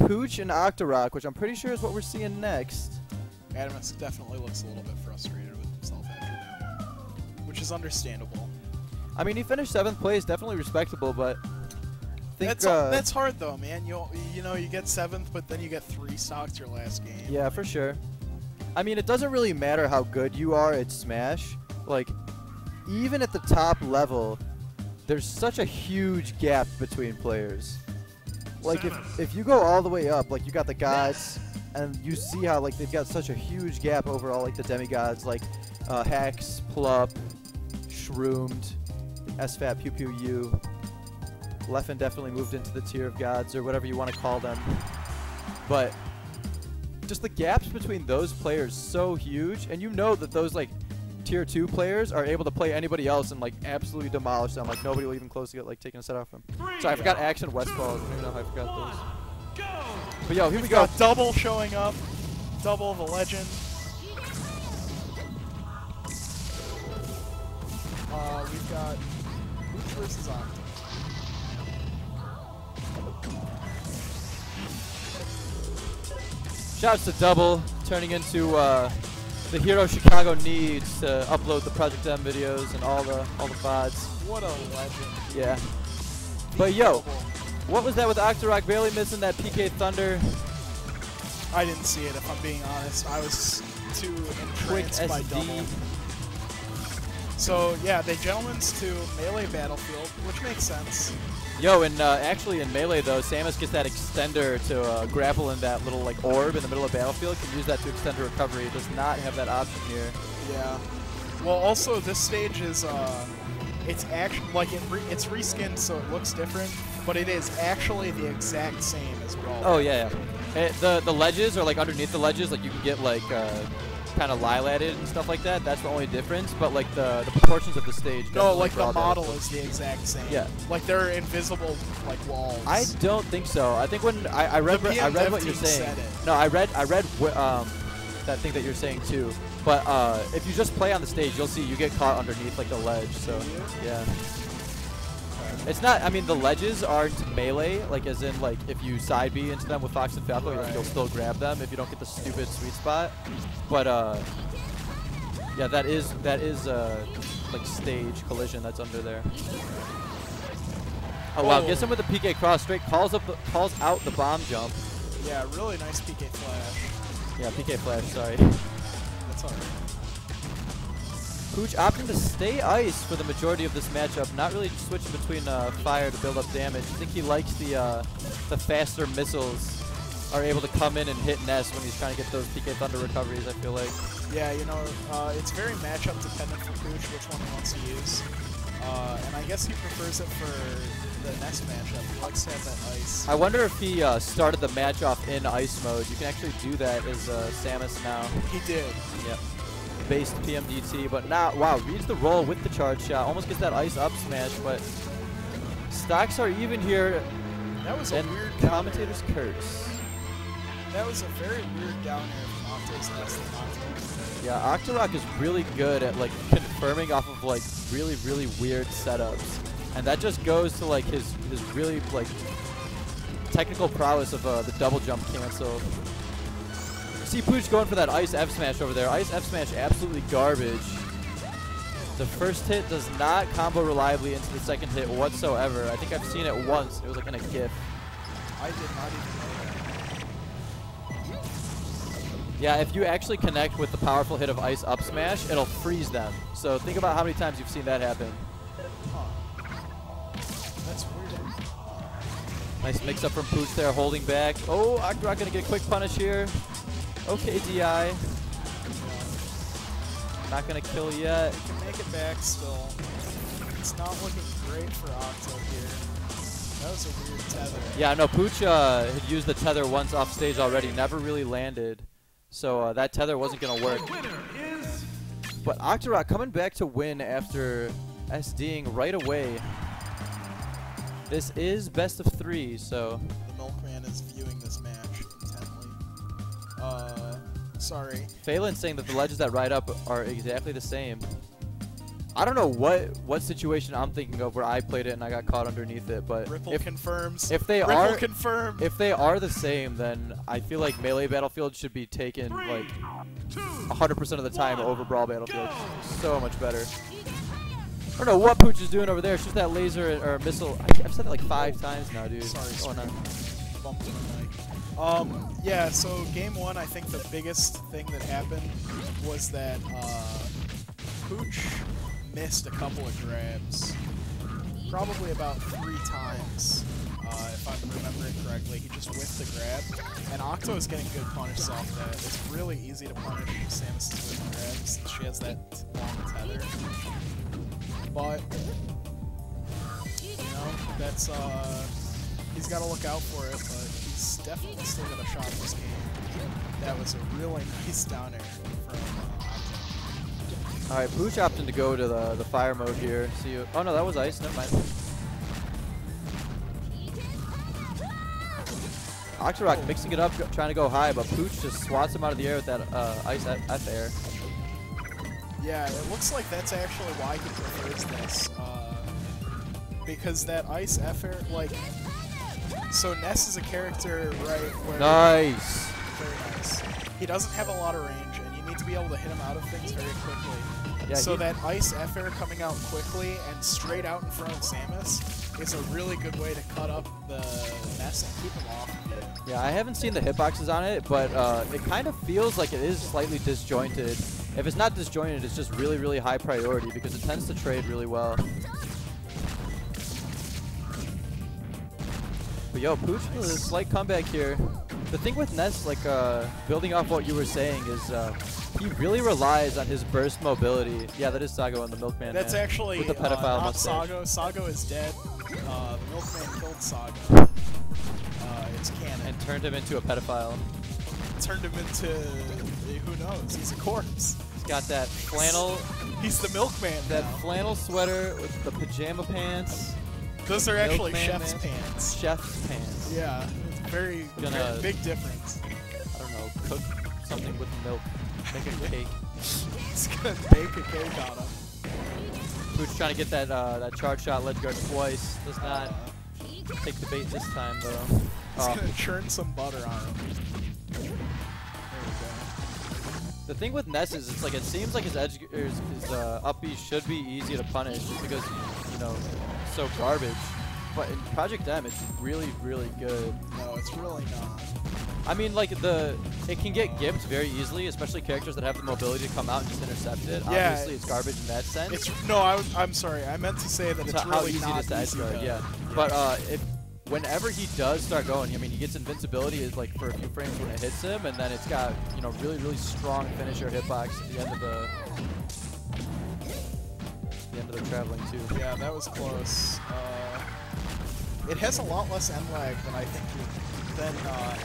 Pooch and Octorok, which I'm pretty sure is what we're seeing next. Adamus definitely looks a little bit frustrated with himself after that one, which is understandable. I mean, he finished 7th place, definitely respectable, but I think, that's hard though, man. You know, you get 7th, but then you get 3 stocks your last game. Yeah, for sure. I mean, it doesn't really matter how good you are at Smash. Like, even at the top level, there's such a huge gap between players. Like, if you go all the way up, like, you got the gods, and you see how, like, they've got such a huge gap over all, like, the demigods, like, Hax, Plup, Shroomed, SFAT, Pew Pew U. Leffen definitely moved into the tier of gods, or whatever you want to call them. But just the gaps between those players so huge, and you know that those, like, tier 2 players are able to play anybody else and, like, absolutely demolish them. Like, nobody will even close to get, like, taking a set off from. So I forgot Action Westfall. I don't even know how I forgot those. But yo, here we go. Got Double showing up. Double the legend. We've got Pooch versus Octo. Shouts to Double, turning into the hero Chicago needs to upload the Project M videos and all the VODs. What a legend. Yeah. But yo, what was that with Octorok barely missing that PK Thunder? I didn't see it, if I'm being honest. I was too entranced by Double. So yeah, they gentlemen's to melee battlefield, which makes sense. Yo, and actually in Melee though, Samus gets that extender to grapple in that little like orb in the middle of battlefield. Can use that to extend her recovery. It does not have that option here. Yeah. Well, also this stage is it's actually like it's reskinned, so it looks different, but it is actually the exact same as Brawl. Oh yeah, yeah. The ledges are like underneath the ledges, like you can get like kind of lilated and stuff like that. That's the only difference. But like the proportions of the stage. No, like the model is the exact same. Yeah. Like they're invisible like walls. I don't think so. I think when I read what you're saying. No, I read that thing that you're saying too. But if you just play on the stage, you'll see you get caught underneath like the ledge. So yeah. It's not. I mean, the ledges aren't melee. Like as in like if you side B into them with Fox and Falco, you'll still grab them if you don't get the stupid sweet spot. But yeah, that is like stage collision that's under there. Oh wow, gets him with the PK cross straight, calls out the bomb jump. Yeah, really nice PK flash. Yeah, PK flash, sorry. That's alright. Pooch opting to stay ice for the majority of this matchup, not really switching between fire to build up damage. I think he likes the faster missiles are able to come in and hit Ness when he's trying to get those PK Thunder recoveries, I feel like. Yeah, you know, it's very matchup dependent for Pooch which one he wants to use. And I guess he prefers it for the next matchup. He likes to have that ice. I wonder if he started the match off in ice mode. You can actually do that as Samus now. He did. Yep. Based PMDT, but now, wow, reads the roll with the charge shot. Almost gets that ice up smash, but stocks are even here. That was a weird commentator's curse. That was a very weird down air from Octo's last Octo. Yeah, Octorok is really good at like confirming off of like really weird setups, and that just goes to like his really like technical prowess of the double jump cancel. See Pooch going for that ice F smash over there. Ice F smash absolutely garbage. The first hit does not combo reliably into the second hit whatsoever. I think I've seen it once. It was like in a GIF. I did not even know that. Yeah, if you actually connect with the powerful hit of ice up smash, it'll freeze them. So think about how many times you've seen that happen. Huh. That's weird. Nice mix up from Pooch there, holding back. Oh, Octorok gonna get a quick punish here. Okay, DI. Not gonna kill yet. He can make it back still. It's not looking great for Octo here. That was a weird tether. Yeah, no, Pooch had used the tether once off stage already, never really landed. So that tether wasn't gonna work. But Octorok coming back to win after SDing right away. This is best of 3, so. The Milkman is viewing this match intently. Sorry. Phelan saying that the ledges that ride up are exactly the same. I don't know what situation I'm thinking of where I played it and I got caught underneath it, but Ripple confirms. if they Ripple are confirmed. if they are the same, then I feel like Melee Battlefield should be taken like 100% of the time over Brawl Battlefield. So much better. I don't know what Pooch is doing over there. Shoot that laser or missile. I've said that like 5 times now, dude. Sorry, Oh, no. bumped my mic. Yeah, so game 1, I think the biggest thing that happened was that Pooch missed a couple of grabs. Probably about 3 times, if I'm remembering correctly. He just whiffed the grab, and Octo is getting good punishes off that. It's really easy to punish Samus's whiff grabs. She has that long tether. But, you know, that's, he's got to look out for it, but he's definitely still got a shot in this game. That was a really nice down air from Octo. Alright, Pooch opted to go to the fire mode here. See you. Oh no, that was ice. Never mind. Octorok mixing it up, trying to go high, but Pooch just swats him out of the air with that ice F air. Yeah, it looks like that's actually why he prefers this. Because that ice F air, like, so Ness is a character, right, where... Nice! Very nice. He doesn't have a lot of range, and you need to be able to hit him out of things very quickly. Yeah, so that ice F air coming out quickly and straight out in front of Samus is a really good way to cut up the Ness and keep him off of you. Yeah, I haven't seen the hitboxes on it, but it kind of feels like it is slightly disjointed. If it's not disjointed, it's just really, really high priority because it tends to trade really well. But yo, Pooch with a slight comeback here. The thing with Ness, like building off what you were saying, is he really relies on his burst mobility. Yeah, that is Sago and the Milkman. That's man, actually with the pedophile not mustache. Sago. Sago is dead. The Milkman killed Sago. It's canon. And turned him into a pedophile. Turned him into, who knows? He's a corpse. He's got that flannel. He's the Milkman. That now. flannel sweater with the pajama pants. Those are actually Milkman chef's pants. Chef's pants. Yeah, it's very big difference. I don't know, cook something with milk, make a cake. He's gonna bake a cake on him. Pooch trying to get that that charge shot ledge guard twice. Does not take the bait this time though. He's gonna churn some butter on him. There we go. The thing with Ness is, it's like it seems like his edge his up B should be easy to punish just because you know it's so garbage. But in Project M, it's really, really good. No, it's really not. I mean, like it can get gimped very easily, especially characters that have the mobility to come out and just intercept it. Yeah, obviously, it's garbage in that sense. It's no, I'm sorry. I meant to say that it's how really easy not it is to edge easy guard. to, Yeah, but whenever he does start going, I mean, he gets invincibility is like for a few frames when it hits him, and then it's got really, really strong finisher hitbox at the end of the traveling too. Yeah, that was close. It has a lot less end lag than I think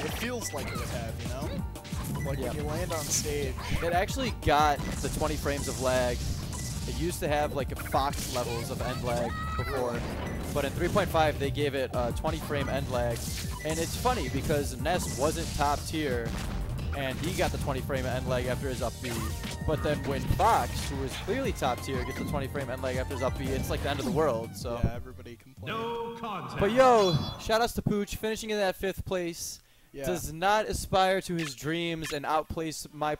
it feels like it would have, you know? Like when you land on stage. It actually got the 20 frames of lag. It used to have like Fox levels of end lag before, but in 3.5 they gave it 20 frame end lag. And it's funny because Ness wasn't top tier, and he got the 20 frame end lag after his up B. But then when Fox, who is clearly top tier, gets the 20 frame end lag after his up B, it's like the end of the world. So yeah, everybody complained. No contest. But yo, shout outs to Pooch finishing in that 5th place. Yeah. Does not aspire to his dreams and outplace my